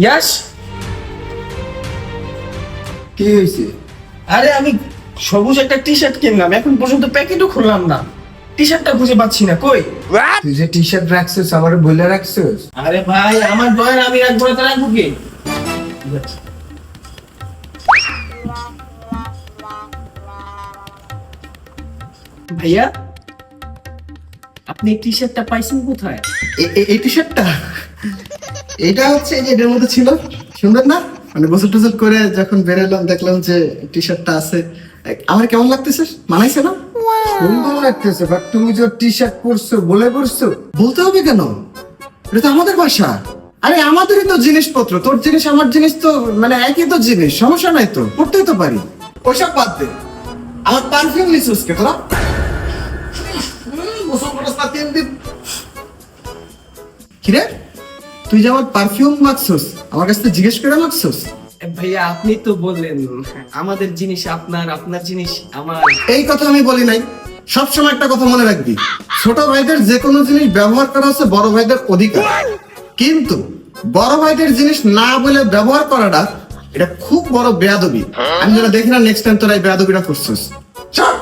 ইয়াস, কি হয়েছে? আরে আমি সবুজ একটা টি শার্ট কিনলাম, এখন পর্যন্ত প্যাকেটও খুললাম না। টি শার্টটা খুঁজে পাচ্ছি না, কই? তুই যে টি শার্ট রাখছিস আমার বলে রাখছিস? আরে ভাই, আমার ড্রয়ার আমি রাখবো না তো রাখবো কি? ভাইয়া, আপনি টি শার্টটা পাইছেন কোথায়? এই টি শার্টটা, এটা হচ্ছে এই যে এটার মধ্যে ছিল, সুন্দর না? মানে গোসল টোসল করে যখন বেরোলাম দেখলাম যে টি শার্টটা আছে। আমার কেমন লাগতেছে? মানাইছে না? সুন্দর লাগতেছে, বাট তুমি যে টি শার্ট পরছো বলে পরছো, বলতে হবে কেন? এটা তো আমাদের ভাষা। আরে আমাদেরই তো জিনিসপত্র, তোর জিনিস আমার জিনিস তো মানে একই তো জিনিস, সমস্যা নাই তো, পড়তেই তো পারি। ওইসব বাদ দে, আমার পারফিউম নিছিস কে তোরা? গোসল করস না 3 দিন। কিরে, তুই যে আমার পারফিউম মাখছস, আমার কাছে জিজ্ঞেস করে মাখছস? ভাইয়া, আপনি তো বললেন আমাদের জিনিস আপনার, আপনার জিনিস আমার। এই কথা আমি বলি নাই। সবসময় একটা কথা মনে রাখবি, ছোট ভাইদের যে কোনো জিনিস ব্যবহার করা হচ্ছে বড় ভাইদের অধিকার, কিন্তু বড় ভাইদের জিনিস না বলে ব্যবহার করাটা এটা খুব বড় বেয়াদবি। আমি যেটা দেখি না, নেক্সট টাইম তোরা এই বেয়াদবিটা করছিস। চল।